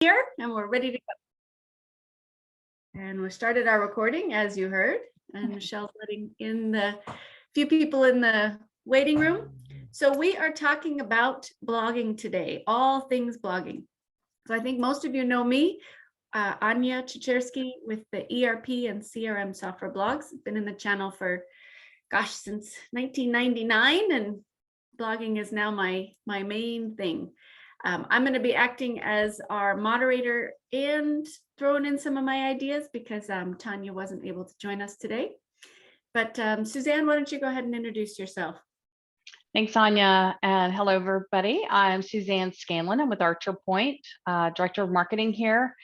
Here, and we're ready to go. And we started our recording, as you heard, and Michelle's letting in the few people in the waiting room. So we are talking about blogging today, all things blogging. So I think most of you know me, Anya Czerski with the ERP and CRM software blogs. I've been in the channel for, since 1999, and blogging is now my main thing. I'm going to be acting as our moderator and throwing in some of my ideas because Tanya wasn't able to join us today. But Suzanne, why don't you go ahead and introduce yourself? Thanks, Anya, and hello, everybody. I'm Suzanne Scanlon. I'm with Archer Point, Director of Marketing here,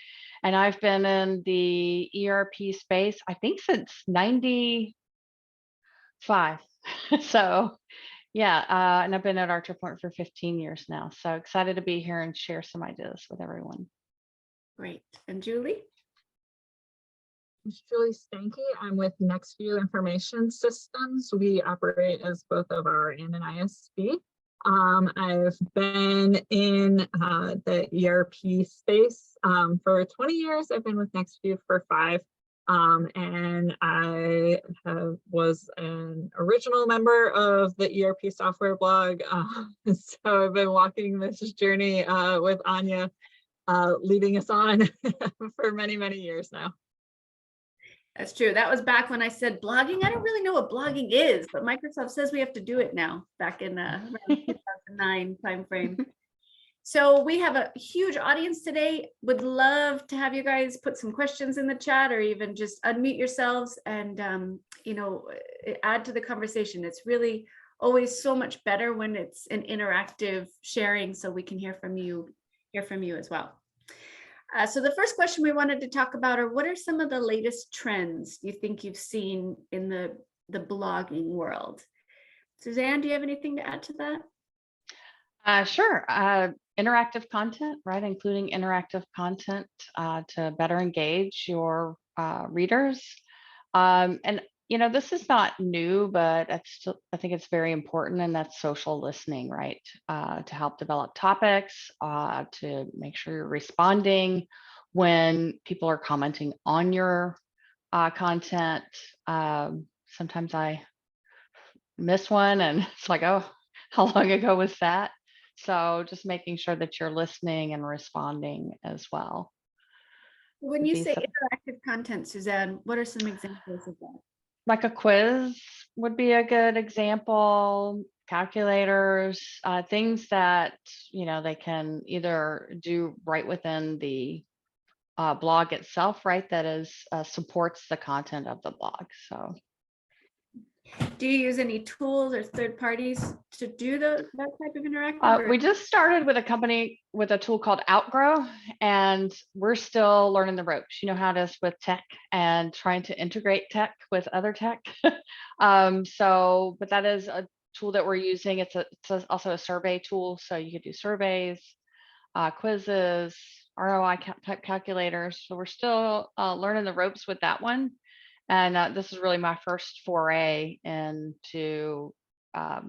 and I've been in the ERP space, I think, since '95. So, yeah, and I've been at Archer Point for 15 years now. So excited to be here and share some ideas with everyone. Great. And Julie? I'm Julie Stanky. I'm with NextView Information Systems. We operate as both of our and an ISP. I've been in the ERP space for 20 years. I've been with NextView for 5. And I was an original member of the ERP software blog. So I've been walking this journey with Anya, leading us on for many, many years now. That's true. That was back when I said blogging. I don't really know what blogging is, but Microsoft says we have to do it now, back in around 2009 timeframe. So we have a huge audience today. Would love to have you guys put some questions in the chat or even just unmute yourselves and, add to the conversation. It's really always so much better when it's an interactive sharing, so we can hear from you as well. So the first question we wanted to talk about are, what are some of the latest trends you think you've seen in the blogging world? Suzanne, do you have anything to add to that? Sure. Interactive content, right? Including interactive content to better engage your readers. And, this is not new, but I think it's very important, and that's social listening, right? To help develop topics, to make sure you're responding when people are commenting on your content. Sometimes I miss one and it's like, oh, how long ago was that? So just making sure that you're listening and responding as well. When you say interactive content, Suzanne, what are some examples of that? Like a quiz would be a good example, calculators, things that, they can either do right within the blog itself, right? That is supports the content of the blog. So. Do you use any tools or third parties to do that type of interactive? We just started with a company with a tool called Outgrow, and we're still learning the ropes. You know how it is with tech and trying to integrate tech with other tech. But that is a tool that we're using. It's also a survey tool, so you could do surveys, quizzes, ROI type calculators. So we're still learning the ropes with that one. And this is really my first foray into a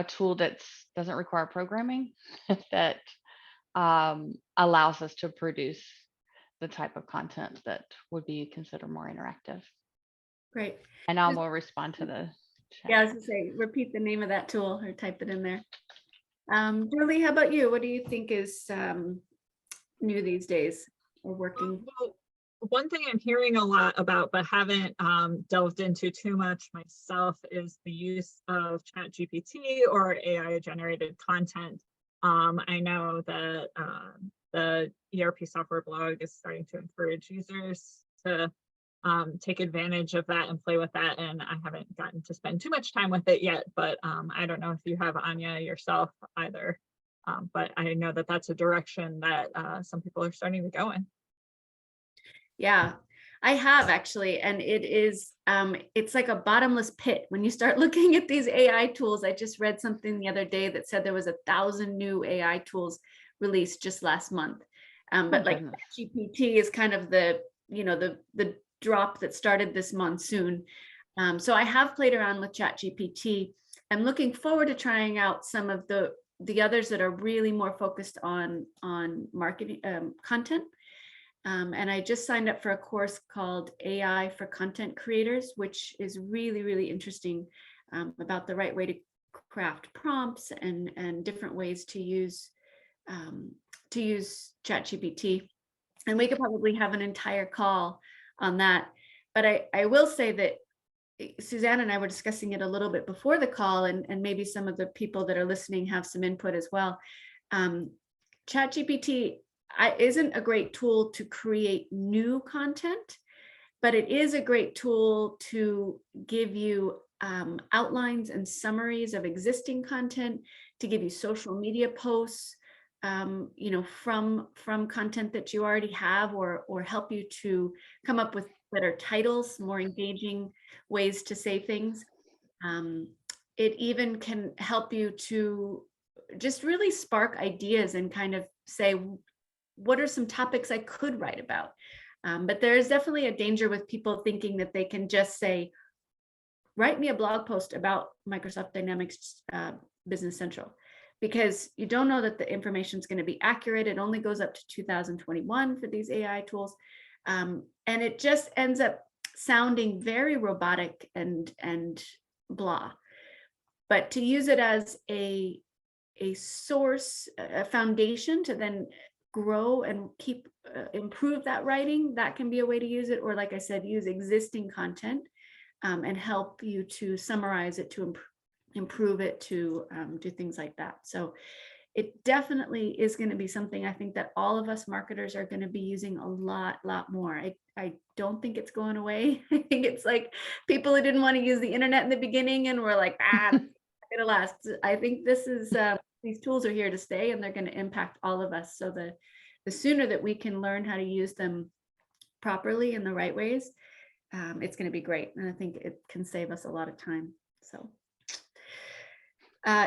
tool that doesn't require programming, that allows us to produce the type of content that would be considered more interactive. Great. And I will respond to the chat. Yeah, I was going to say, repeat the name of that tool or type it in there. Julie, how about you? What do you think is new these days or working? Well, one thing I'm hearing a lot about, but haven't delved into too much myself, is the use of ChatGPT or AI generated content. I know that the ERP software blog is starting to encourage users to take advantage of that and play with that. And I haven't gotten to spend too much time with it yet, but I don't know if you have, Anya, yourself either. But I know that that's a direction that some people are starting to go in. Yeah, I have actually, and it is, it's like a bottomless pit when you start looking at these AI tools. I just read something the other day that said there was 1,000 new AI tools released just last month. But like GPT is kind of the drop that started this monsoon. So I have played around with ChatGPT. I'm looking forward to trying out some of the the others that are really more focused on marketing content. And I just signed up for a course called AI for Content Creators, which is really, really interesting, about the right way to craft prompts and different ways to use ChatGPT. And we could probably have an entire call on that. But I will say that Suzanne and I were discussing it a little bit before the call, and maybe some of the people that are listening have some input as well. ChatGPT isn't a great tool to create new content, but it is a great tool to give you outlines and summaries of existing content, to give you social media posts, from content that you already have, or help you to come up with better titles, more engaging ways to say things. It even can help you to just really spark ideas and kind of say, what are some topics I could write about? But there is definitely a danger with people thinking that they can just say, write me a blog post about Microsoft Dynamics Business Central, because you don't know that the information is going to be accurate. It only goes up to 2021 for these AI tools. And it just ends up sounding very robotic and blah. But to use it as a source, a foundation to then grow and improve that writing, that can be a way to use it. Or like I said, use existing content and help you to summarize it, to improve it, to do things like that. So it definitely is going to be something I think that all of us marketers are going to be using a lot more. I don't think it's going away. I think it's like people who didn't want to use the internet in the beginning and were like, it's not gonna last. I think this is these tools are here to stay, and they're going to impact all of us. So the sooner that we can learn how to use them properly in the right ways, it's going to be great. And I think it can save us a lot of time. So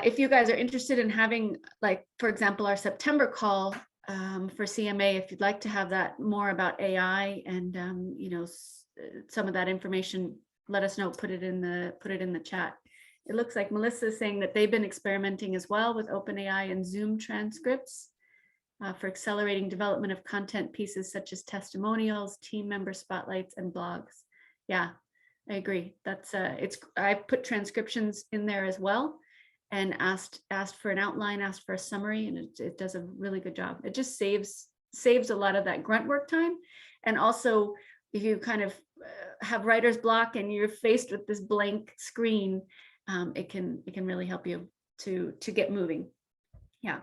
if you guys are interested in having, like, for example, our September call for CMA, if you'd like to have that more about AI and some of that information, let us know. Put it in the chat. It looks like Melissa is saying that they've been experimenting as well with OpenAI and Zoom transcripts for accelerating development of content pieces such as testimonials, team member spotlights, and blogs. Yeah, I agree. That's I put transcriptions in there as well, and asked for an outline, asked for a summary, and it does a really good job. It just saves a lot of that grunt work time. And also, if you kind of have writer's block and you're faced with this blank screen, it can really help you to get moving. Yeah.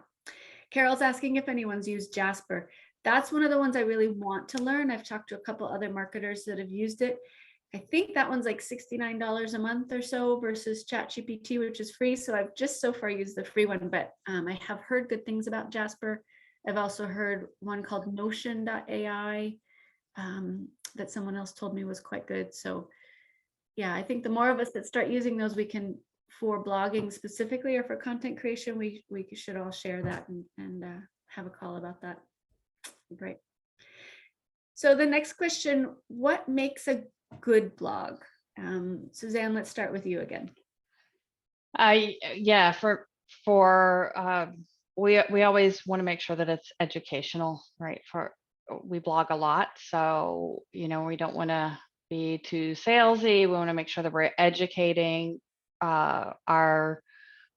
Carol's asking if anyone's used Jasper. That's one of the ones I really want to learn. I've talked to a couple other marketers that have used it. I think that one's like $69 a month or so versus ChatGPT, which is free. So I've just so far used the free one, but I have heard good things about Jasper. I've also heard one called Notion.ai that someone else told me was quite good. So yeah, I think the more of us that start using those, we can, for blogging specifically or for content creation, we should all share that and have a call about that. Great. So the next question, what makes a good blog? Suzanne, let's start with you again. Yeah, we always want to make sure that it's educational, right? We blog a lot, so we don't want to be too salesy. We want to make sure that we're educating our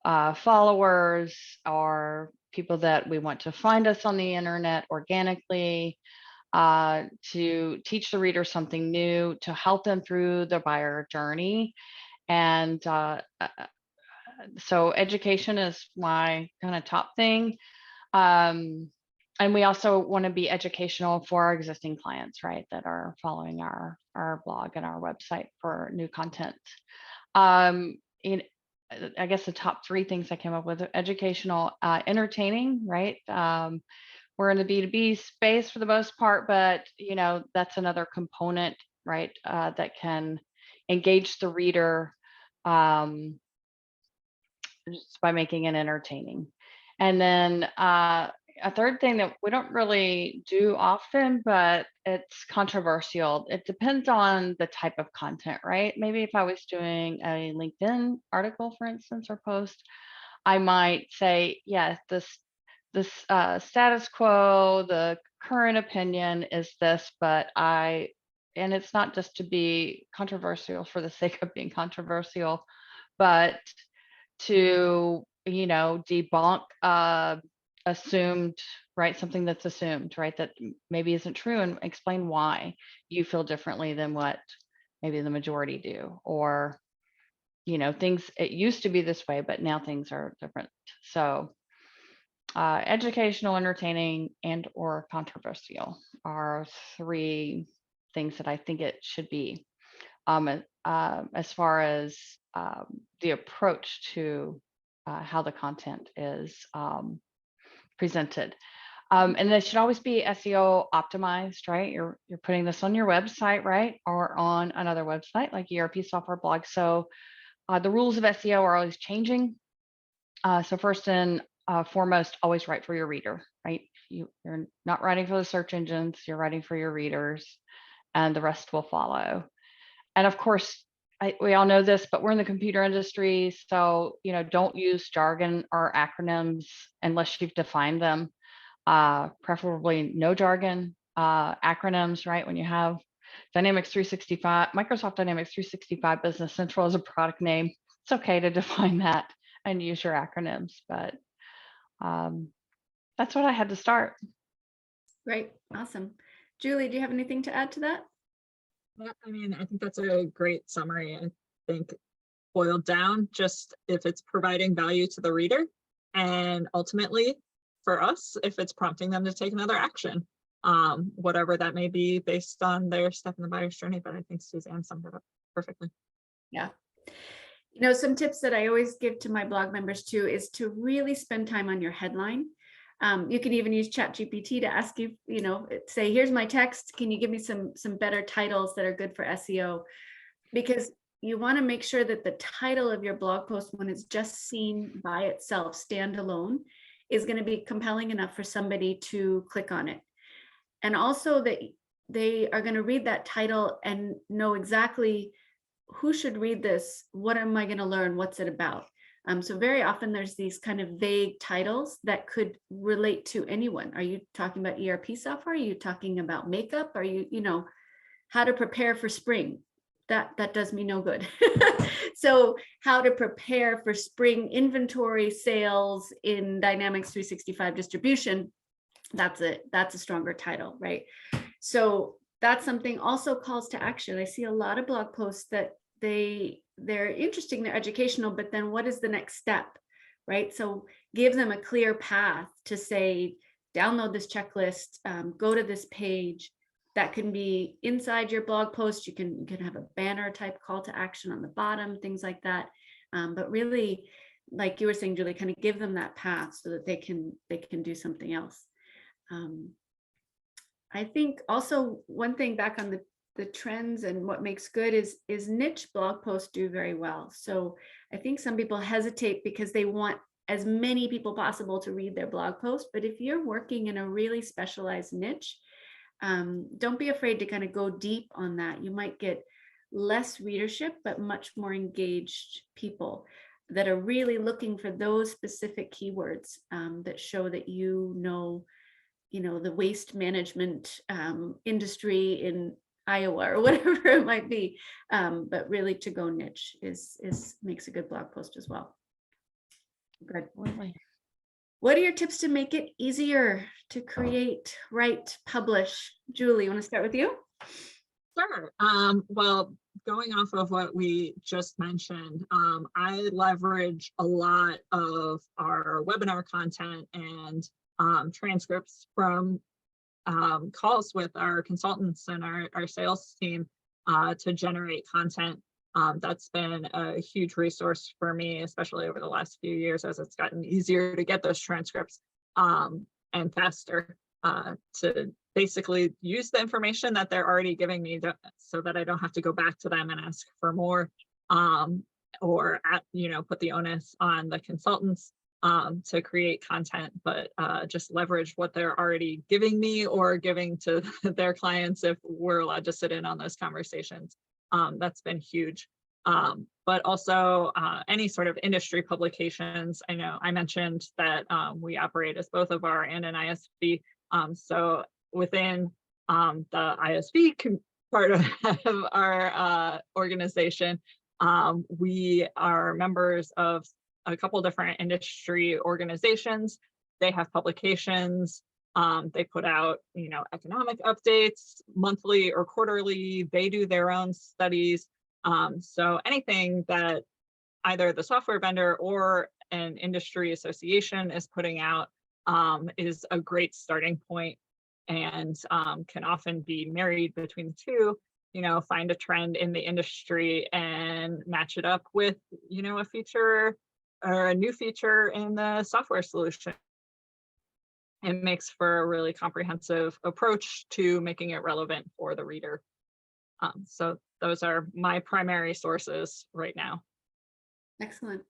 followers or people that we want to find us on the internet organically, to teach the reader something new, to help them through the buyer journey. And so education is my kind of top thing. And we also want to be educational for our existing clients, right, that are following our blog and our website for new content. I guess the top three things I came up with: educational, entertaining, right? We're in the B2B space for the most part, but that's another component, right, that can engage the reader just by making it entertaining. And then a third thing that we don't really do often, but it's controversial. It depends on the type of content, right? Maybe if I was doing a LinkedIn article, for instance, or post, I might say, yes, this status quo, the current opinion is this, but and it's not just to be controversial for the sake of being controversial, but to, debunk assumed, right? Something that's assumed, right? That maybe isn't true, and explain why you feel differently than what maybe the majority do, or, things, it used to be this way, but now things are different. So educational, entertaining, and or controversial are 3 things that I think it should be. As far as the approach to how the content is presented. And they should always be SEO optimized, right? You're putting this on your website, right? Or on another website like ERP software blog. So the rules of SEO are always changing. So first and foremost, always write for your reader, right? You're not writing for the search engines, you're writing for your readers, and the rest will follow. And of course, we all know this, but we're in the computer industry, so don't use jargon or acronyms unless you've defined them. Preferably no jargon, acronyms, right? When you have Dynamics 365, Microsoft Dynamics 365 Business Central as a product name, it's okay to define that and use your acronyms, but that's what I had to start. Great, awesome. Julie, do you have anything to add to that? Yeah, I mean, I think that's a great summary. I think boiled down, just if it's providing value to the reader, and ultimately for us, if it's prompting them to take another action, whatever that may be based on their step in the buyer's journey. But I think Suzanne summed it up perfectly. Yeah. Some tips that I always give to my blog members too is to really spend time on your headline. You can even use ChatGPT to ask you, say, here's my text. Can you give me some better titles that are good for SEO? Because you want to make sure that the title of your blog post, when it's just seen by itself, standalone, is going to be compelling enough for somebody to click on it. And also that they are going to read that title and know exactly who should read this, what am I going to learn, what's it about? So very often there's these kind of vague titles that could relate to anyone. Are you talking about ERP software? Are you talking about makeup? Are you, how to prepare for spring? That does me no good. So how to prepare for spring inventory sales in Dynamics 365 distribution, that's a stronger title, right? So that's something. Also calls to action. I see a lot of blog posts that they're interesting, they're educational, but then what is the next step, right? So give them a clear path to say, download this checklist, go to this page. That can be inside your blog post. You can have a banner type call to action on the bottom, things like that. But really, like you were saying, Julie, kind of give them that path so that they can do something else. I think also one thing back on the trends and what makes good is niche blog posts do very well. So I think some people hesitate because they want as many people possible to read their blog post. But if you're working in a really specialized niche, don't be afraid to kind of go deep on that. You might get less readership, but much more engaged people that are really looking for those specific keywords that show that the waste management industry in Iowa or whatever it might be. But really to go niche makes a good blog post as well. Good. What are your tips to make it easier to create, write, publish? Julie, you want to start with you? Sure. Well, going off of what we just mentioned, I leverage a lot of our webinar content and transcripts from calls with our consultants and our sales team to generate content. That's been a huge resource for me, especially over the last few years, as it's gotten easier to get those transcripts and faster to basically use the information that they're already giving me so that I don't have to go back to them and ask for more or put the onus on the consultants to create content, but just leverage what they're already giving me or giving to their clients if we're allowed to sit in on those conversations. That's been huge. but also any sort of industry publications. I know I mentioned that we operate as both of our and an ISV. So within the ISV part of our organization, we are members of a couple different industry organizations. They have publications. They put out, economic updates monthly or quarterly. They do their own studies. So anything that either the software vendor or an industry association is putting out is a great starting point, and can often be married between the two. Find a trend in the industry and match it up with, a feature or a new feature in the software solution. It makes for a really comprehensive approach to making it relevant for the reader. So those are my primary sources right now. Excellent.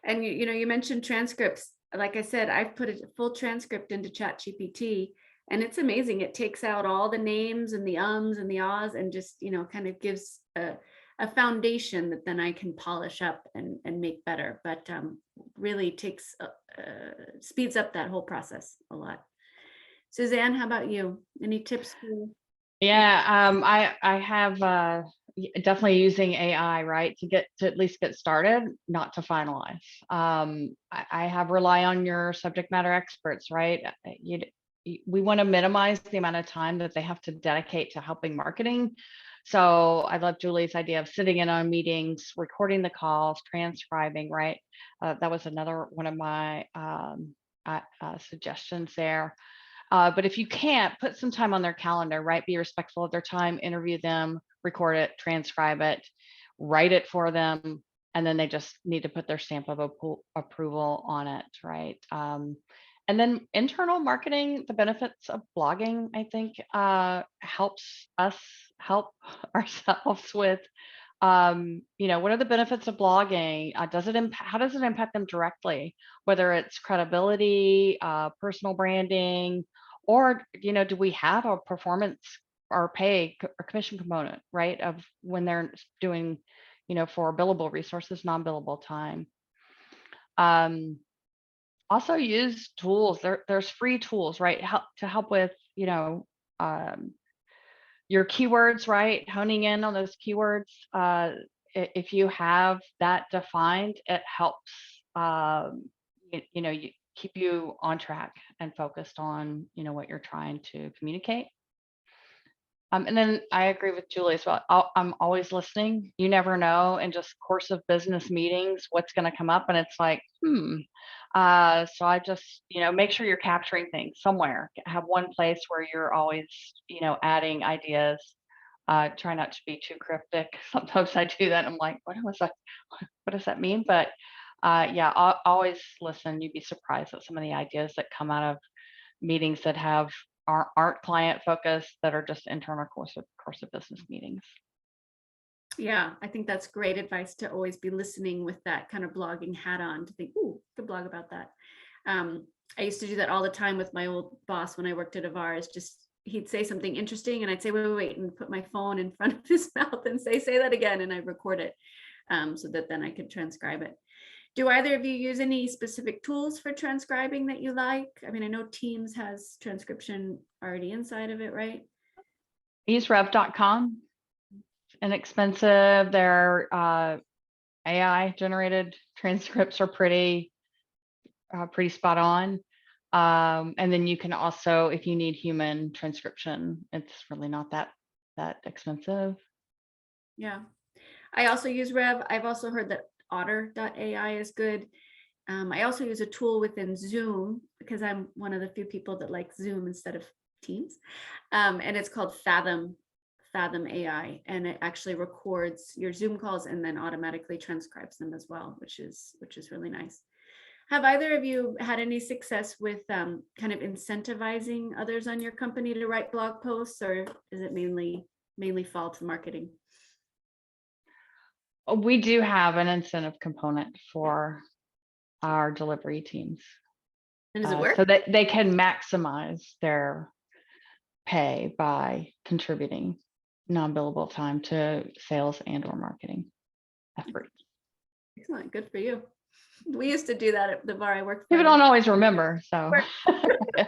And you mentioned transcripts. Like I said, I've put a full transcript into ChatGPT, and it's amazing. It takes out all the names and the ums and the ahs and just, kind of gives a foundation that then I can polish up and make better, but really takes, speeds up that whole process a lot. Suzanne, how about you? Any tips for you? Yeah, I have definitely using AI, right, to at least get started, not to finalize. I have rely on your subject matter experts, right? We want to minimize the amount of time that they have to dedicate to helping marketing. So I love Julie's idea of sitting in on meetings, recording the calls, transcribing, right? That was another one of my suggestions there. But if you can't, put some time on their calendar, right? Be respectful of their time, interview them, record it, transcribe it, write it for them, and then they just need to put their stamp of approval on it, right? And then internal marketing, the benefits of blogging, I think, helps us help ourselves with, what are the benefits of blogging? How does it impact them directly? Whether it's credibility, personal branding, or, do we have a performance or pay or commission component, right? Of when they're doing, for billable resources, non-billable time. Also use tools. There's free tools, right? To help with, your keywords, right? Honing in on those keywords. If you have that defined, it helps, you keep you on track and focused on, what you're trying to communicate. And then I agree with Julie as well. I'm always listening. You never know in just course of business meetings what's going to come up, and it's like, so I just, make sure you're capturing things somewhere. Have one place where you're always, adding ideas. Try not to be too cryptic. Sometimes I do that. I'm like, what does that mean? But yeah, I'll always listen. You'd be surprised at some of the ideas that come out of meetings that aren't client focused, that are just internal course of business meetings. Yeah, I think that's great advice, to always be listening with that kind of blogging hat on, to think, ooh, could blog about that. I used to do that all the time with my old boss when I worked at Avars. Just he'd say something interesting and I'd say, wait, and put my phone in front of his mouth and say that again, and I'd record it so that then I could transcribe it. Do either of you use any specific tools for transcribing that you like? I mean, I know Teams has transcription already inside of it, right? I use rev.com. Inexpensive. Their AI generated transcripts are pretty spot on. And then you can also, if you need human transcription, it's really not that expensive. Yeah, I also use Rev. I've also heard that otter.ai is good. I also use a tool within Zoom, because I'm one of the few people that like Zoom instead of Teams. And it's called Fathom AI, and it actually records your Zoom calls and then automatically transcribes them as well, which is really nice. Have either of you had any success with kind of incentivizing others on your company to write blog posts, or is it mainly fall to marketing? We do have an incentive component for our delivery teams. And does it work? So that they can maximize their pay by contributing non-billable time to sales and or marketing. effort. Excellent. Good for you. We used to do that at the bar I worked for. People don't always remember, so so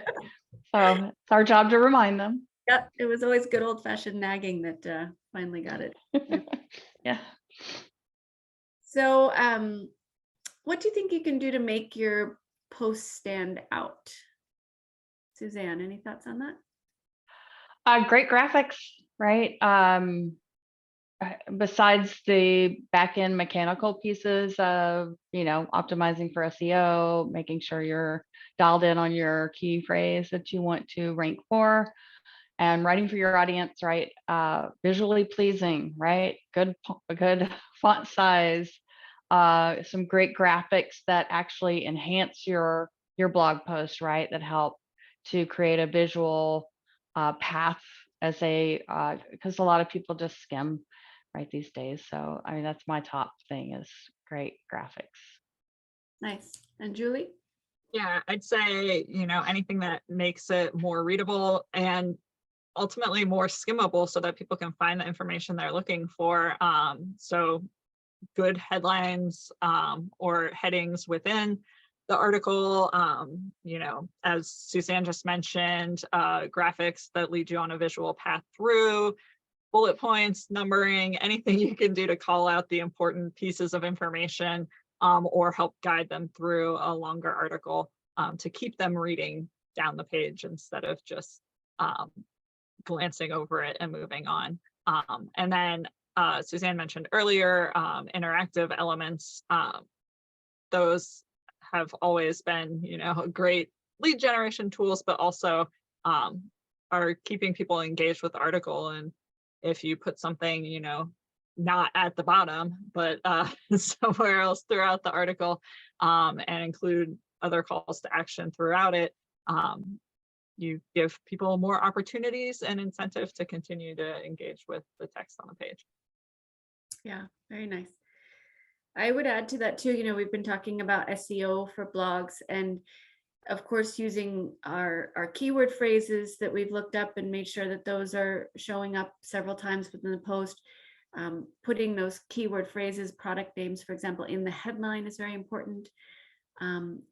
it's our job to remind them. Yep, it was always good old fashioned nagging that finally got it. Yeah. So what do you think you can do to make your posts stand out? Suzanne, any thoughts on that? Great graphics, right? Besides the back end mechanical pieces of, optimizing for SEO, making sure you're dialed in on your key phrase that you want to rank for, and writing for your audience, right? Visually pleasing, right? Good font size, some great graphics that actually enhance your blog post, right? That help to create a visual path as because a lot of people just skim right these days. So I mean, that's my top thing, is great graphics. Nice. And Julie? Yeah, I'd say, anything that makes it more readable and ultimately more skimmable so that people can find the information they're looking for. So good headlines or headings within the article, as Suzanne just mentioned, graphics that lead you on a visual path through, bullet points, numbering, anything you can do to call out the important pieces of information or help guide them through a longer article to keep them reading down the page instead of just glancing over it and moving on. And then Suzanne mentioned earlier, interactive elements. Those have always been, great lead generation tools, but also are keeping people engaged with the article. And if you put something, not at the bottom, but somewhere else throughout the article and include other calls to action throughout it, you give people more opportunities and incentive to continue to engage with the text on the page. Yeah, very nice. I would add to that too, we've been talking about SEO for blogs, and of course using our keyword phrases that we've looked up and made sure that those are showing up several times within the post. Putting those keyword phrases, product names, for example, in the headline is very important.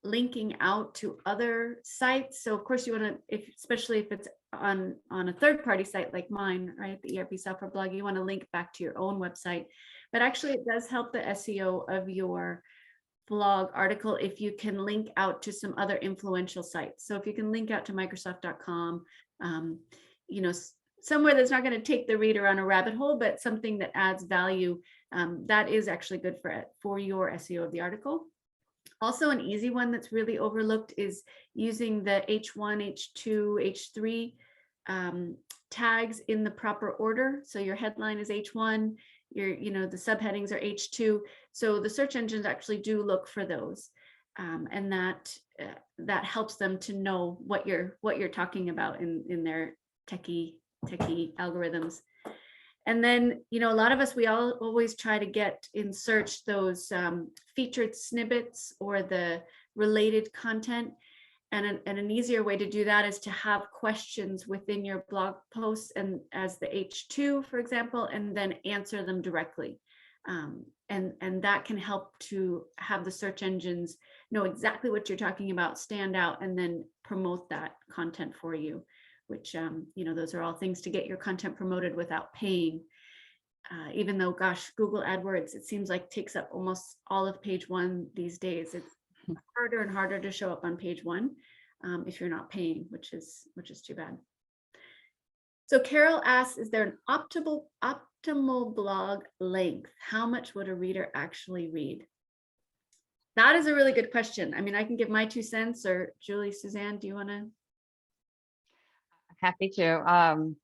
Linking out to other sites. So of course you want to, especially if it's on a third-party site like mine, right, the ERP software blog, you want to link back to your own website. But actually it does help the SEO of your blog article if you can link out to some other influential sites. So if you can link out to Microsoft.com, somewhere that's not going to take the reader on a rabbit hole, but something that adds value, that is actually good for your SEO of the article. Also, an easy one that's really overlooked is using the H1, H2, H3 tags in the proper order. So your headline is H1, the subheadings are H2. So the search engines actually do look for those, and that helps them to know what you're talking about in their techie algorithms. And then, a lot of us, we always try to get in search those featured snippets or the related content. And an easier way to do that is to have questions within your blog posts and as the H2, for example, and then answer them directly. And that can help to have the search engines know exactly what you're talking about, stand out, and then promote that content for you, which, those are all things to get your content promoted without paying. Even though, gosh, Google AdWords, it seems like takes up almost all of page one these days. It's harder and harder to show up on page one if you're not paying, which is too bad. So Carol asks, is there an optimal blog length? How much would a reader actually read? That is a really good question. I mean, I can give my 2 cents, or Julie, Suzanne, do you want to? Happy to.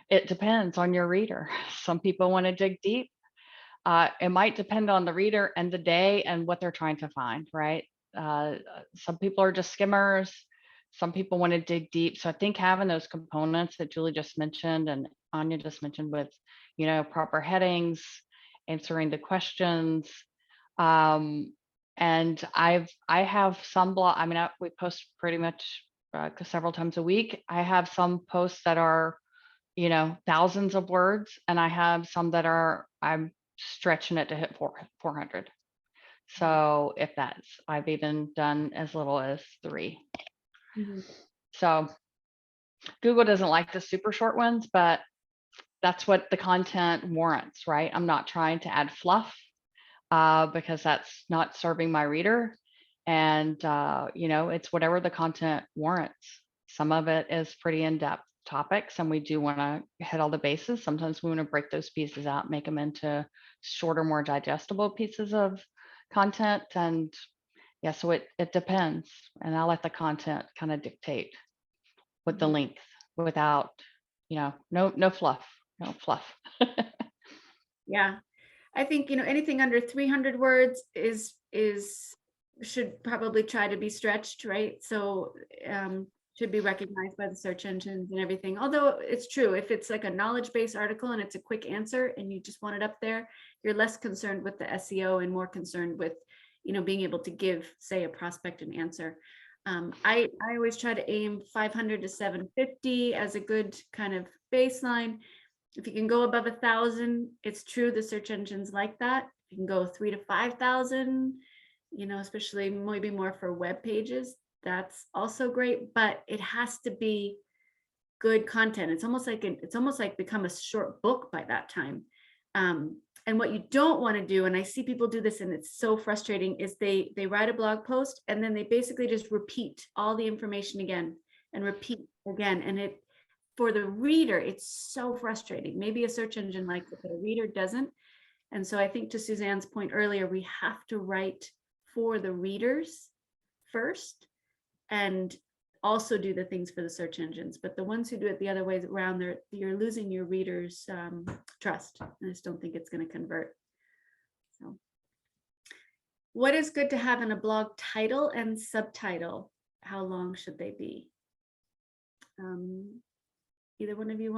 It depends on your reader. Some people want to dig deep. It might depend on the reader and the day and what they're trying to find, right? Some people are just skimmers. Some people want to dig deep. So I think having those components that Julie just mentioned and Anya just mentioned with, proper headings, answering the questions. And I have some blog. I mean, we post pretty much several times a week. I have some posts that are, thousands of words, and I have some that are, I'm stretching it to hit 400. So if I've even done as little as 3. Mhm. So Google doesn't like the super short ones, but that's what the content warrants, right? I'm not trying to add fluff because that's not serving my reader. And, it's whatever the content warrants. Some of it is pretty in-depth topics, and we do want to hit all the bases. Sometimes we want to break those pieces out, make them into shorter, more digestible pieces of content. And yeah, so it depends. And I'll let the content kind of dictate with the length without, no fluff, no fluff. Yeah. I think, anything under 300 words should probably try to be stretched, right? So should be recognized by the search engines and everything. Although it's true, if it's like a knowledge-based article and it's a quick answer and you just want it up there, you're less concerned with the SEO and more concerned with, being able to give, say, a prospect an answer. I always try to aim 500 to 750 as a good kind of baseline. If you can go above 1,000, it's true the search engines like that. If you can go 3,000 to 5,000, especially maybe more for web pages, that's also great. But it has to be good content. It's almost like become a short book by that time. And what you don't want to do, and I see people do this, and it's so frustrating, is they write a blog post and then they basically just repeat all the information again and repeat again, and for the reader, it's so frustrating. Maybe a search engine likes it, but a reader doesn't. And so I think, to Suzanne's point earlier, we have to write for the readers first and also do the things for the search engines. But the ones who do it the other way around, you're losing your readers' trust. I just don't think it's going to convert. So what is good to have in a blog title and subtitle? How long should they be? Either one of you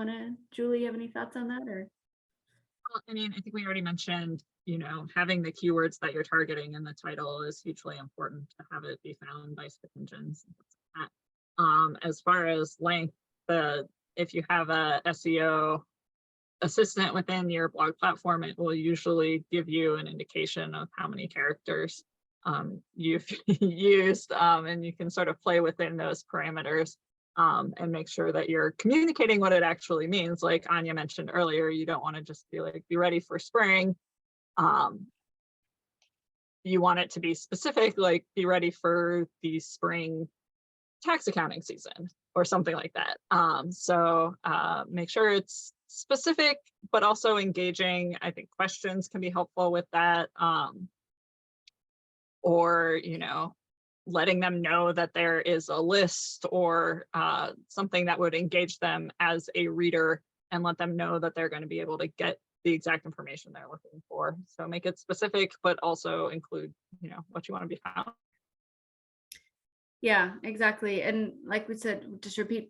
Julie, you have any thoughts on that? Or Well, I mean, I think we already mentioned, having the keywords that you're targeting in the title is hugely important to have it be found by search engines. As far as length, if you have a SEO assistant within your blog platform, it will usually give you an indication of how many characters you've used, and you can sort of play within those parameters. And make sure that you're communicating what it actually means. Like Anya mentioned earlier, you don't want to just be like, be ready for spring. You want it to be specific, like be ready for the spring tax accounting season or something like that. So make sure it's specific, but also engaging. I think questions can be helpful with that. Or, letting them know that there is a list or something that would engage them as a reader and let them know that they're going to be able to get the exact information they're looking for. So make it specific, but also include, what you want to be found. yeah, exactly. And like we said, just repeat,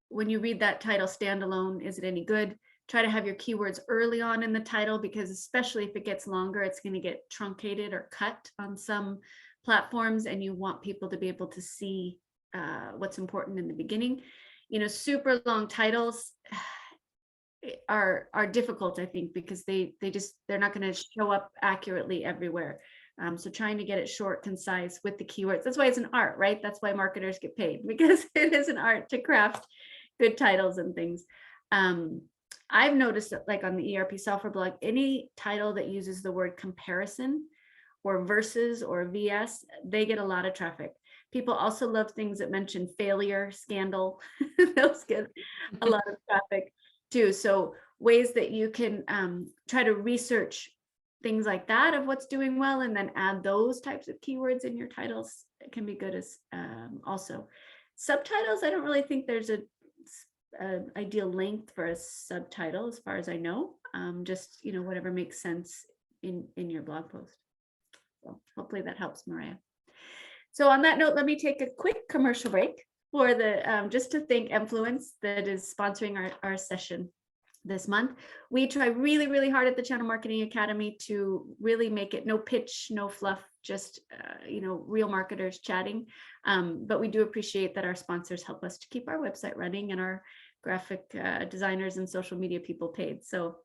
when you read that title standalone, is it any good? Try to have your keywords early on in the title, because especially if it gets longer, it's going to get truncated or cut on some platforms, and you want people to be able to see what's important in the beginning. Super long titles are difficult, I think, because they're not going to show up accurately everywhere. So trying to get it short, concise with the keywords. That's why it's an art, right? That's why marketers get paid, because it is an art to craft good titles and things. I've noticed that, like on the ERP software blog, any title that uses the word comparison or versus or VS, they get a lot of traffic. People also love things that mention failure, scandal. Those get a lot of traffic too. So ways that you can try to research things like that of what's doing well, and then add those types of keywords in your titles, it can be good as also. Subtitles, I don't really think there's a ideal length for a subtitle as far as I know. Just whatever makes sense in your blog post. So hopefully that helps, Mariah. So on that note, let me take a quick commercial break for the just to thank Influence that is sponsoring our session this month. We try really, really hard at the Channel Marketing Academy to really make it no pitch, no fluff, just real marketers chatting. But we do appreciate that our sponsors help us to keep our website running and our graphic designers and social media people paid. So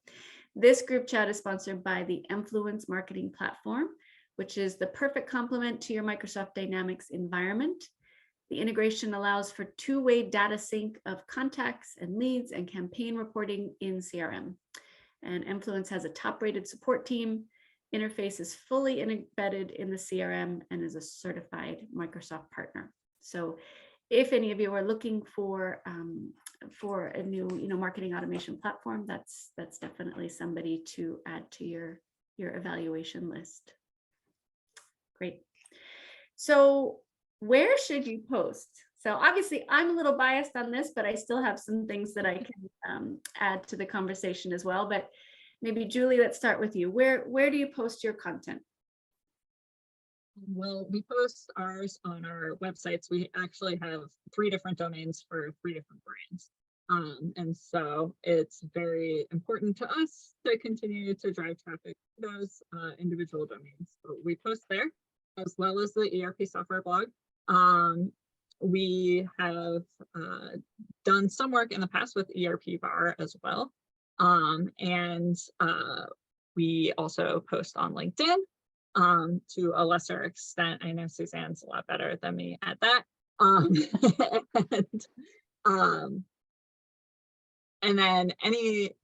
This group chat is sponsored by the Influence Marketing Platform, which is the perfect complement to your Microsoft Dynamics environment. The integration allows for two-way data sync of contacts and leads and campaign reporting in CRM. And Influence has a top-rated support team. Interface is fully embedded in the CRM and is a certified Microsoft partner. So if any of you are looking for a new, marketing automation platform, that's definitely somebody to add to your evaluation list. Great. So where should you post? So obviously I'm a little biased on this, but I still have some things that I can add to the conversation as well. But maybe Julie, let's start with you. Where do you post your content? Well, we post ours on our websites. We actually have 3 different domains for 3 different brands. And so it's very important to us to continue to drive traffic to those individual domains. So we post there, as well as the ERP software blog. We have done some work in the past with ERP bar as well. And we also post on LinkedIn to a lesser extent. I know Suzanne's a lot better than me at that. And then any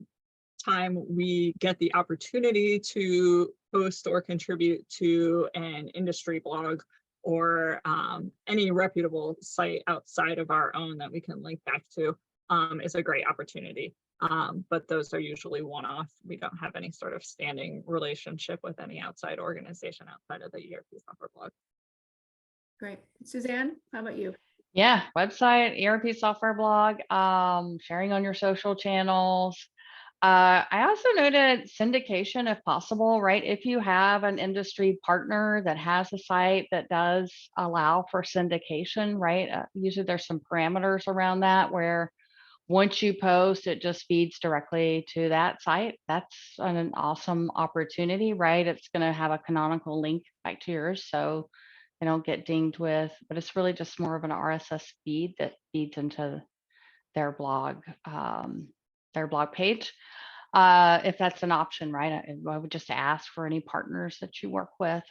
time we get the opportunity to post or contribute to an industry blog or any reputable site outside of our own that we can link back to is a great opportunity. But those are usually one-off. We don't have any sort of standing relationship with any outside organization outside of the ERP software blog. Great. Suzanne, how about you? Yeah, website, ERP software blog, sharing on your social channels. I also noted syndication if possible, right? If you have an industry partner that has a site that does allow for syndication, right? Usually there's some parameters around that where once you post, it just feeds directly to that site. That's an awesome opportunity, right? It's going to have a canonical link back to yours. So they don't get dinged with, but it's really just more of an RSS feed that feeds into their blog page. If that's an option, right? I would just ask for any partners that you work with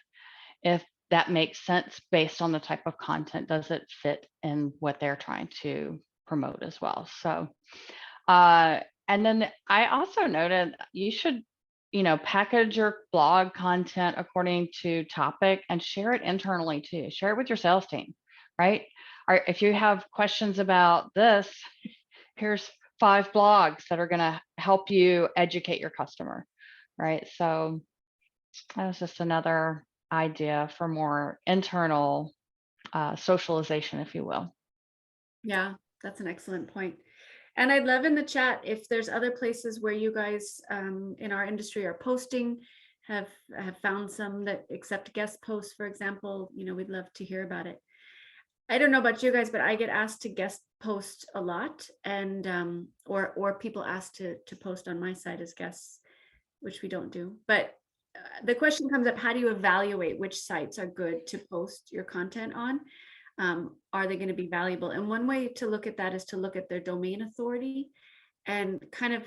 if that makes sense based on the type of content. Does it fit in what they're trying to promote as well? So, and then I also noted you should, package your blog content according to topic and share it internally too. Share it with your sales team, right? Or if you have questions about this, here's 5 blogs that are going to help you educate your customer, right? So that was just another idea for more internal socialization, if you will. Yeah, that's an excellent point. And I'd love in the chat if there's other places where you guys in our industry are posting, have found some that accept guest posts, for example. We'd love to hear about it. I don't know about you guys, but I get asked to guest post a lot, and or people ask to post on my site as guests, which we don't do. But the question comes up: how do you evaluate which sites are good to post your content on? Are they going to be valuable? And one way to look at that is to look at their domain authority, and kind of,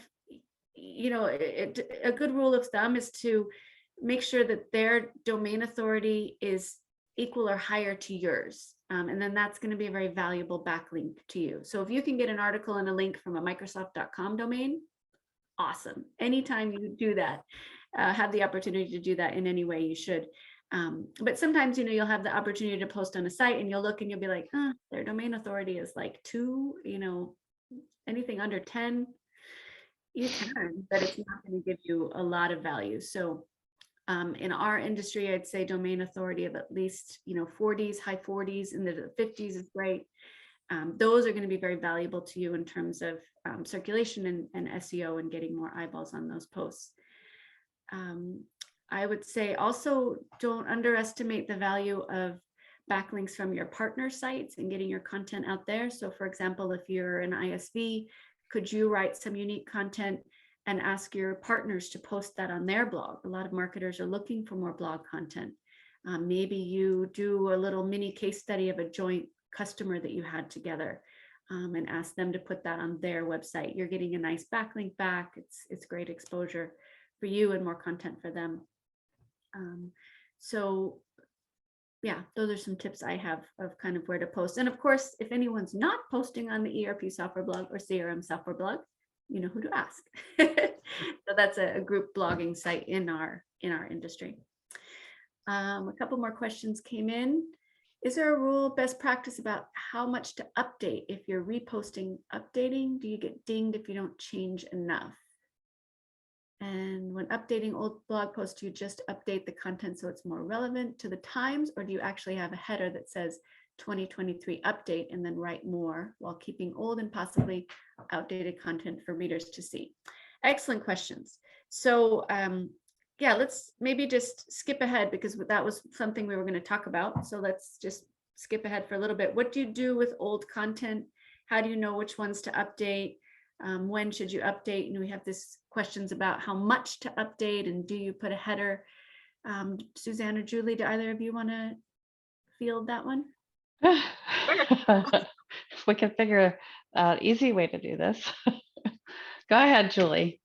a good rule of thumb is to make sure that their domain authority is equal or higher to yours. And then that's going to be a very valuable backlink to you. So if you can get an article and a link from a Microsoft.com domain, awesome. Anytime you do that, have the opportunity to do that in any way, you should. But sometimes, you'll have the opportunity to post on a site and you'll look and you'll be like, their domain authority is like 2, anything under 10, you can, but it's not going to give you a lot of value. So in our industry, I'd say domain authority of at least, 40s, high 40s, and the 50s is great. Those are going to be very valuable to you in terms of circulation and SEO and getting more eyeballs on those posts. I would say also don't underestimate the value of backlinks from your partner sites and getting your content out there. So for example, if you're an ISV, could you write some unique content and ask your partners to post that on their blog? A lot of marketers are looking for more blog content. Maybe you do a little mini case study of a joint customer that you had together and ask them to put that on their website. You're getting a nice backlink back. It's great exposure you and more content for them. So yeah, those are some tips I have of kind of where to post. And of course, if anyone's not posting on the ERP software blog or CRM software blog, you know who to ask. So that's a group blogging site in our industry. A couple more questions came in. Is there a rule, best practice about how much to update? If you're reposting, updating, do you get dinged if you don't change enough? And when updating old blog posts, do you just update the content so it's more relevant to the times, or do you actually have a header that says 2023 update and then write more while keeping old and possibly outdated content for readers to see? Excellent questions. So yeah, let's maybe just skip ahead because that was something we were going to talk about. So let's just skip ahead for a little bit. What do you do with old content? How do you know which ones to update? When should you update? And we have this questions about how much to update and do you put a header? Suzanne or Julie, do either of you want to field that one? If we can figure an easy way to do this. Go ahead, Julie.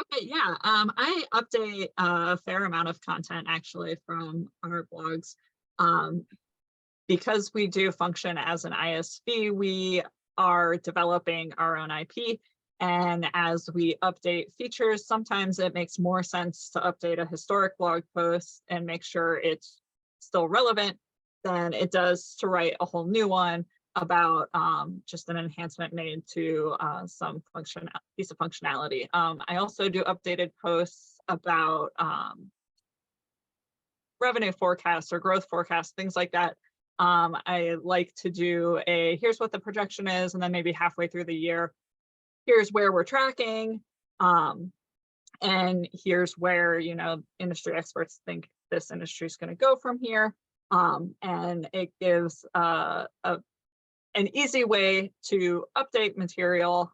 Okay, yeah, I update a fair amount of content actually from our blogs. Because we do function as an ISV, we are developing our own IP. And as we update features, sometimes it makes more sense to update a historic blog post and make sure it's still relevant than it does to write a whole new one about just an enhancement made to some piece of functionality. I also do updated posts about revenue forecasts or growth forecasts, things like that. I like to do here's what the projection is, and then maybe halfway through the year, here's where we're tracking, and here's where, you know, industry experts think this industry is going to go from here. And it gives an easy way to update material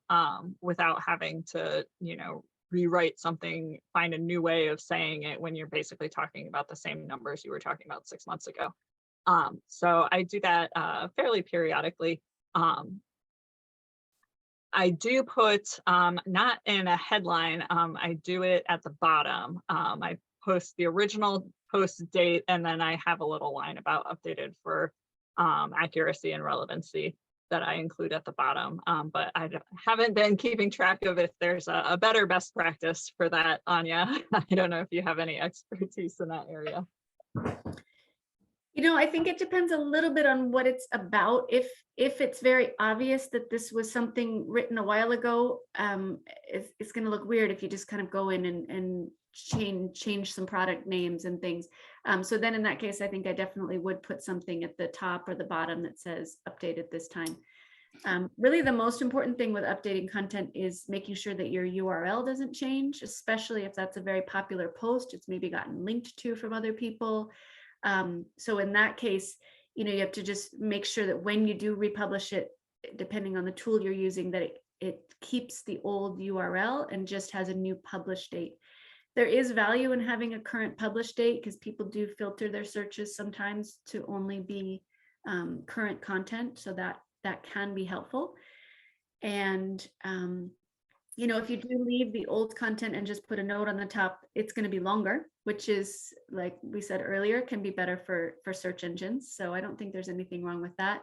without having to, you know, rewrite something, find a new way of saying it when you're basically talking about the same numbers you were talking about 6 months ago. So I do that fairly periodically. I do put, not in a headline, I do it at the bottom. I post the original post date, and then I have a little line about updated for accuracy and relevancy that I include at the bottom. But I haven't been keeping track of if there's a better best practice for that, Anya. I don't know if you have any expertise in that area. You know, I think it depends a little bit on what it's about. If it's very obvious that this was something written a while ago, it's going to look weird if you just kind of go in and change some product names and things. So then in that case, I think I definitely would put something at the top or the bottom that says updated this time. Really, the most important thing with updating content is making sure that your URL doesn't change, especially if that's a very popular post. It's maybe gotten linked to from other people. So in that case, you know, you have to just make sure that when you do republish it, depending on the tool you're using, that it keeps the old URL and just has a new publish date. There is value in having a current publish date because people do filter their searches sometimes to only be current content, so that can be helpful. And you know, if you do leave the old content and just put a note on the top, it's going to be longer, which is, like we said earlier, can be better for search engines. So I don't think there's anything wrong with that.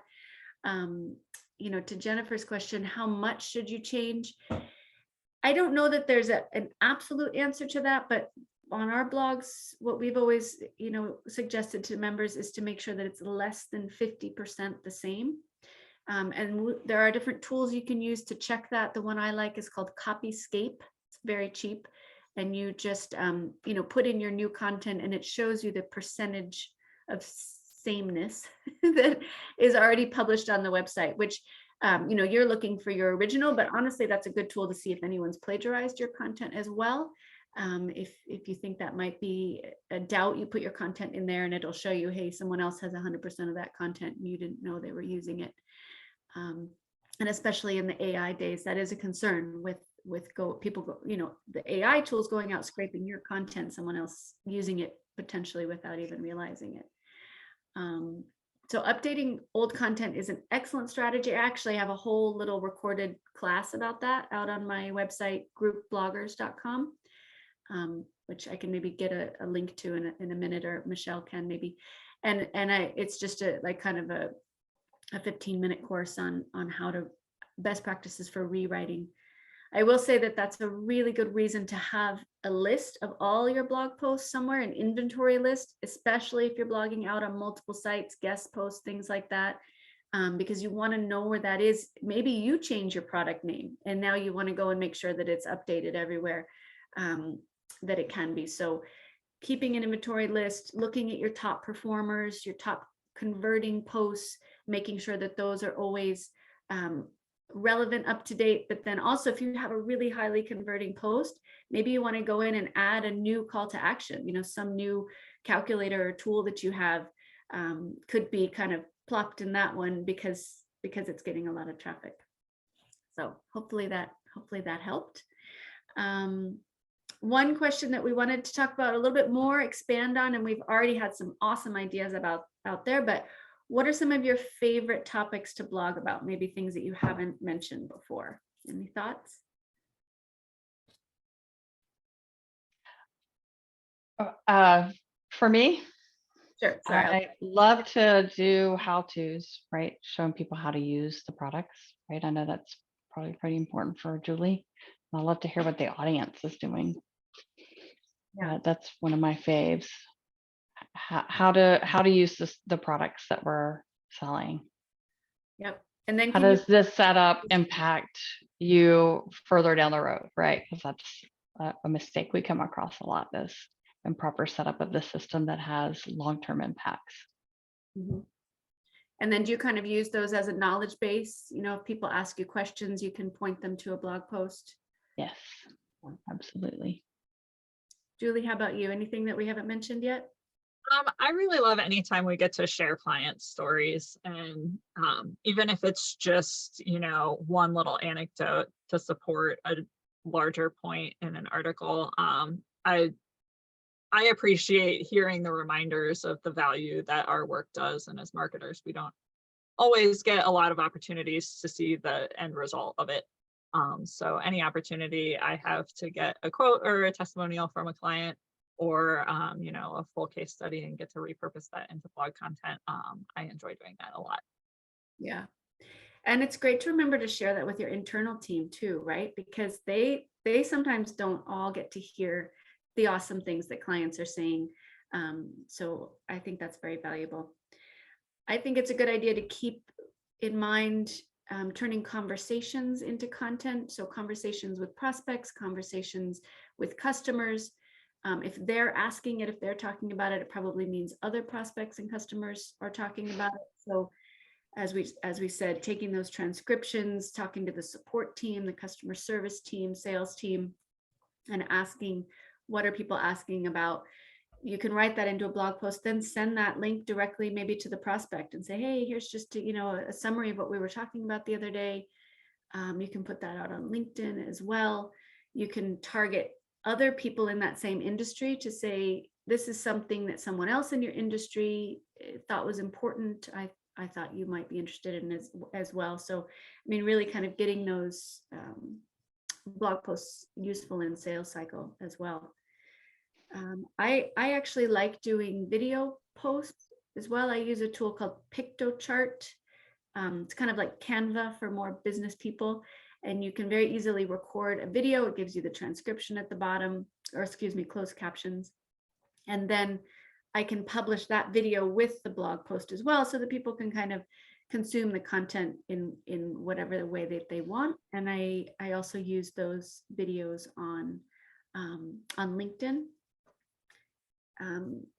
You know, to Jennifer's question, how much should you change? I don't know that there's an absolute answer to that, but on our blogs, what we've always, you know, suggested to members is to make sure that it's less than 50% the same. And there are different tools you can use to check that. The one I like is called Copyscape. It's very cheap. And you just, you know, put in your new content and it shows you the percentage of sameness that is already published on the website, which, you know, you're looking for your original, but honestly, that's a good tool to see if anyone's plagiarized your content as well. If you think that might be a doubt, you put your content in there and it'll show you, hey, someone else has 100% of that content and you didn't know they were using it. And especially in the AI days, that is a concern with people, you know, the AI tools going out scraping your content, someone else using it potentially without even realizing it. So updating old content is an excellent strategy. I actually have a whole little recorded class about that out on my website, groupbloggers.com. which I can maybe get a link to in a minute, or Michelle can maybe. And it's just a like kind of a 15-minute course on how to best practices for rewriting. I will say that that's a really good reason to have a list of all your blog posts somewhere, an inventory list, especially if you're blogging out on multiple sites, guest posts, things like that, because you want to know where that is. Maybe you change your product name and now you want to go and make sure that it's updated everywhere that it can be. So keeping an inventory list, looking at your top performers, your top converting posts, making sure that those are always relevant, up to date. But then also, if you have a really highly converting post, maybe you want to go in and add a new call to action, some new calculator or tool that you have could be kind of plopped in that one because it's getting a lot of traffic. So hopefully that helped. One question that we wanted to talk about a little bit more, expand on, and we've already had some awesome ideas about out there, but what are some of your favorite topics to blog about? Maybe things that you haven't mentioned before. Any thoughts? For me, Sure. Sorry. I love to do how-tos, right? Showing people how to use the products, right? I know that's probably pretty important for Julie. I love to hear what the audience is doing. Yeah. That's one of my faves. How to use the products that we're selling. Yep. And then how does this setup impact you further down the road, right? Because that's a mistake we come across a lot, is improper setup of the system that has long-term impacts. Mm-hmm. And then do you kind of use those as a knowledge base? If people ask you questions, you can point them to a blog post. Yes, absolutely. Julie, how about you? Anything that we haven't mentioned yet? I really love anytime we get to share client stories, and even if it's just, one little anecdote to support a larger point in an article. I appreciate hearing the reminders of the value that our work does. And as marketers, we don't always get a lot of opportunities to see the end result of it. So any opportunity I have to get a quote or a testimonial from a client, or a full case study, and get to repurpose that into blog content, I enjoy doing that a lot. Yeah. And it's great to remember to share that with your internal team too, right? Because they sometimes don't all get to hear the awesome things that clients are saying. So I think that's very valuable. I think it's a good idea to keep in mind turning conversations into content. So conversations with prospects, conversations with customers. If they're asking it, if they're talking about it, it probably means other prospects and customers are talking about it. So as we said, taking those transcriptions, talking to the support team, the customer service team, sales team, and asking, what are people asking about? You can write that into a blog post, then send that link directly maybe to the prospect and say, hey, here's just a summary of what we were talking about the other day. You can put that out on LinkedIn as well. You can target other people in that same industry to say, this is something that someone else in your industry thought was important. I thought you might be interested in as well. So, really kind of getting those blog posts useful in sales cycle as well. I actually like doing video posts as well. I use a tool called PictoChart. It's kind of like Canva for more business people, and you can very easily record a video. It gives you the transcription at the bottom, or excuse me, closed captions. And then I can publish that video with the blog post as well, so that people can kind of consume the content in whatever the way that they want. And I also use those videos on LinkedIn.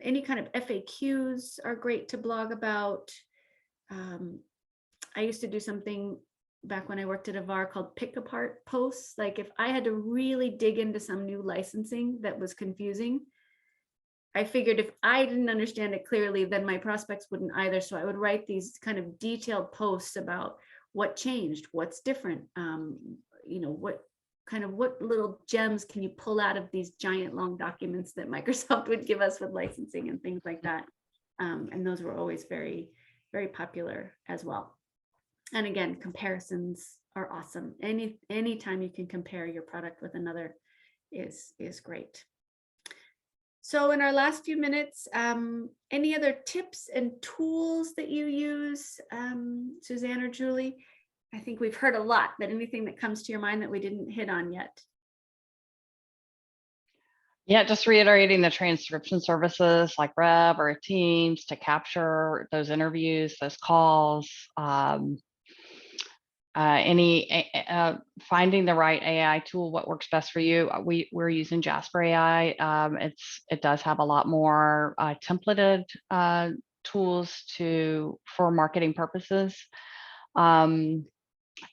Any kind of FAQs are great to blog about. I used to do something back when I worked at Avar called pick apart posts. Like if I had to really dig into some new licensing that was confusing, I figured if I didn't understand it clearly, then my prospects wouldn't either. So I would write these kind of detailed posts about what changed, what's different, what little gems can you pull out of these giant long documents that Microsoft would give us with licensing and things like that. And those were always very, very popular as well. And again, comparisons are awesome. Anytime you can compare your product with another is great. So in our last few minutes, any other tips and tools that you use, Suzanne or Julie? I think we've heard a lot, but anything that comes to your mind that we didn't hit on yet? Yeah, just reiterating the transcription services like Rev or Teams to capture those interviews, those calls. Finding the right AI tool, what works best for you. We're using Jasper AI. It does have a lot more templated tools for marketing purposes. And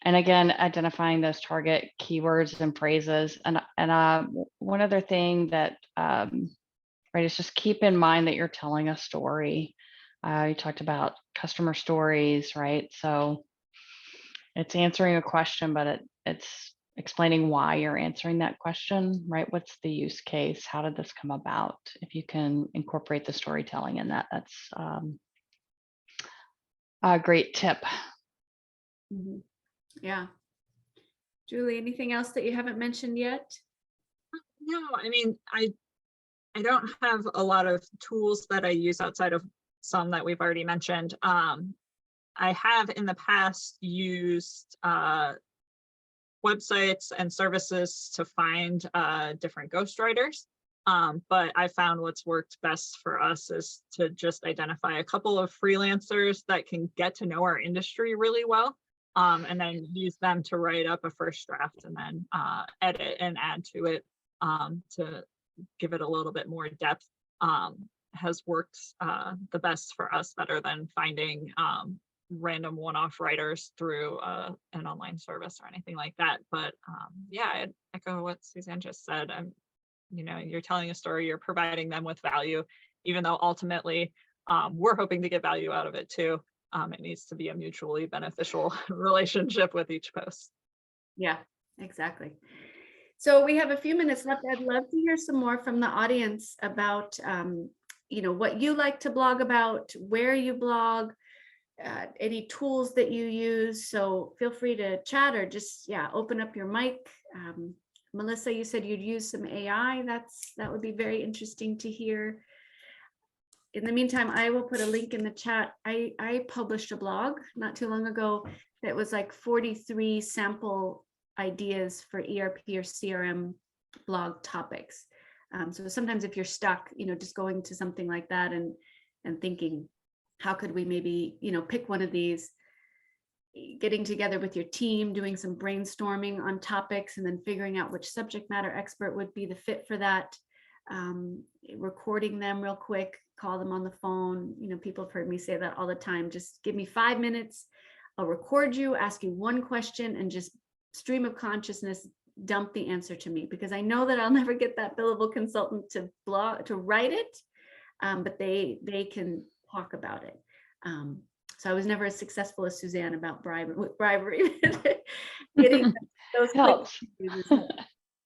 again, identifying those target keywords and phrases. And one other thing that right is just keep in mind that you're telling a story. You talked about customer stories, right? So it's answering a question, but it's explaining why you're answering that question, right? What's the use case? How did this come about? If you can incorporate the storytelling in that, that's a great tip. Mm-hmm. Yeah. Julie, anything else that you haven't mentioned yet? No, I mean, I don't have a lot of tools that I use outside of some that we've already mentioned. I have in the past used websites and services to find different ghostwriters. But I found what's worked best for us is to just identify a couple of freelancers that can get to know our industry really well, and then use them to write up a first draft and then edit and add to it to give it a little bit more depth. Has worked the best for us, better than finding random one-off writers through an online service or anything like that. But yeah, I echo what Suzanne just said. You're telling a story, you're providing them with value, even though ultimately we're hoping to get value out of it too. It needs to be a mutually beneficial relationship with each post. Yeah, exactly. So we have a few minutes left. I'd love to hear some more from the audience about what you like to blog about, where you blog, any tools that you use. So feel free to chat or just open up your mic. Melissa, you said you'd use some AI. That would be very interesting to hear. In the meantime, I will put a link in the chat. I published a blog not too long ago that was like 43 sample ideas for ERP or CRM blog topics. So sometimes if you're stuck, just going to something like that and thinking, how could we maybe, pick one of these, getting together with your team, doing some brainstorming on topics, and then figuring out which subject matter expert would be the fit for that. Recording them real quick, call them on the phone. People have heard me say that all the time. Just give me 5 minutes. I'll record you, ask you one question, and just stream of consciousness, dump the answer to me, because I know that I'll never get that billable consultant to write it, but they can talk about it. So I was never as successful as Suzanne about bribery. Getting those Helps.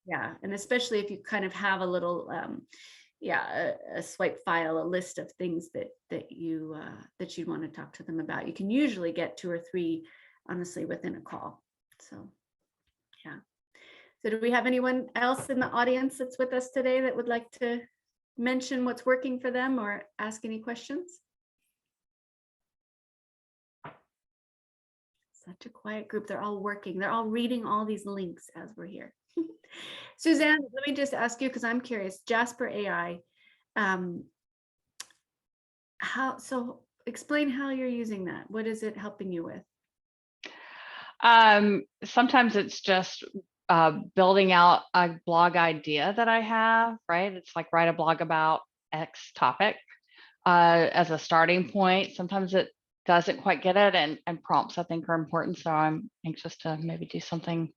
Yeah, and especially if you kind of have a little, a swipe file, a list of things that you'd want to talk to them about. You can usually get 2 or 3, honestly, within a call. So, yeah. So do we have anyone else in the audience that's with us today that would like to mention what's working for them or ask any questions? Such a quiet group. They're all working. They're all reading all these links as we're here. Suzanne, let me just ask you, because I'm curious, Jasper AI, explain how you're using that. What is it helping you with? Sometimes it's just building out a blog idea that I have, right? It's like write a blog about X topic as a starting point. Sometimes it doesn't quite get it, and prompts I think are important. So I'm anxious to maybe do something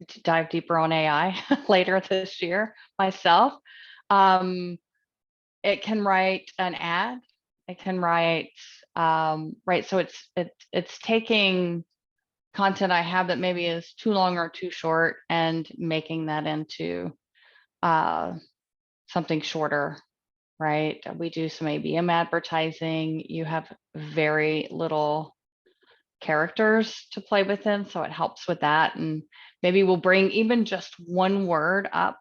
to dive deeper on AI later this year myself. It can write an ad. It can write, right. So it's taking content I have that maybe is too long or too short and making that into something shorter, right? We do some ABM advertising. You have very little characters to play within, so it helps with that. And maybe we'll bring even just one word up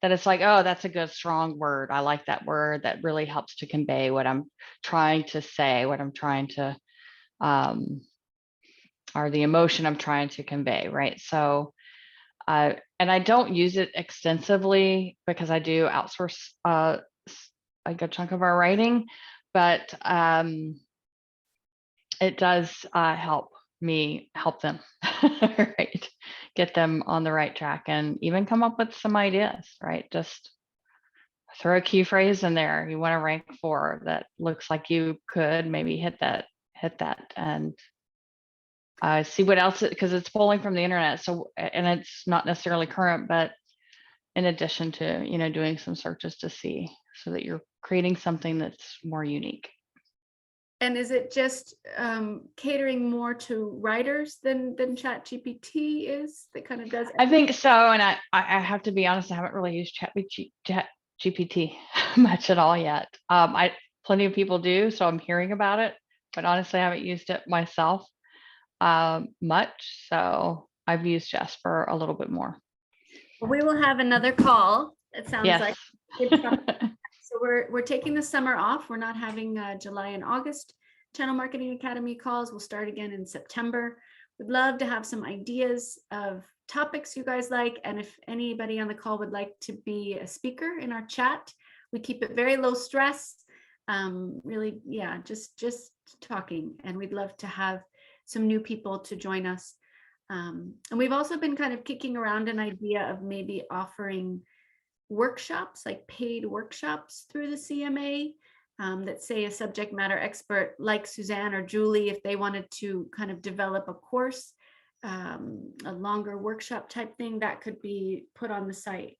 that it's like, oh, that's a good strong word. I like that word. That really helps to convey what I'm trying to say, what I'm trying to, or the emotion I'm trying to convey, right? So, and I don't use it extensively because I do outsource a good chunk of our writing, but it does help me help them, right? Get them on the right track and even come up with some ideas, right? Just throw a key phrase in there you want to rank for that looks like you could maybe hit that, and see what else, because it's pulling from the internet. So, and it's not necessarily current, but in addition to, you know, doing some searches to see, so that you're creating something that's more unique. And is it just catering more to writers than ChatGPT is, that kind of does? I think so. And I have to be honest, I haven't really used ChatGPT much at all yet. Plenty of people do, so I'm hearing about it, but honestly, I haven't used it myself much. So I've used Jasper a little bit more. We will have another call. It sounds Yes. like. Good topic. So we're taking the summer off. We're not having July and August Channel Marketing Academy calls. We'll start again in September. We'd love to have some ideas of topics you guys like. And if anybody on the call would like to be a speaker in our chat, we keep it very low stress. Really, yeah, just talking. And we'd love to have some new people to join us. And we've also been kind of kicking around an idea of maybe offering workshops, like paid workshops through the CMA, that say a subject matter expert like Suzanne or Julie, if they wanted to kind of develop a course, a longer workshop type thing, that could be put on the site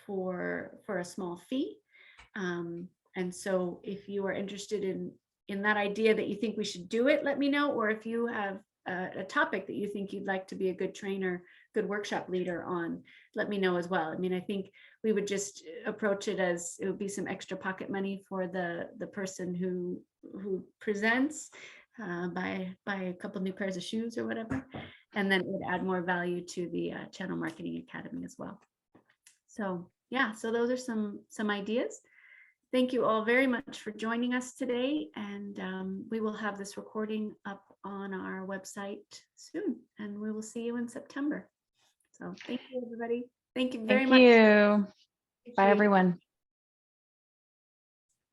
for a small fee. And so if you are interested in that idea, that you think we should do it, let me know. Or if you have a topic that you think you'd like to be a good trainer, good workshop leader on, let me know as well. I mean, I think we would just approach it as it would be some extra pocket money for the person who presents, buy a couple new pairs of shoes or whatever, and then it would add more value to the Channel Marketing Academy as well. So yeah, so those are some ideas. Thank you all very much for joining us today, and we will have this recording up on our website soon, and we will see you in September. So thank you, everybody. Thank you very much. Thank you. Bye, Appreciate it. everyone.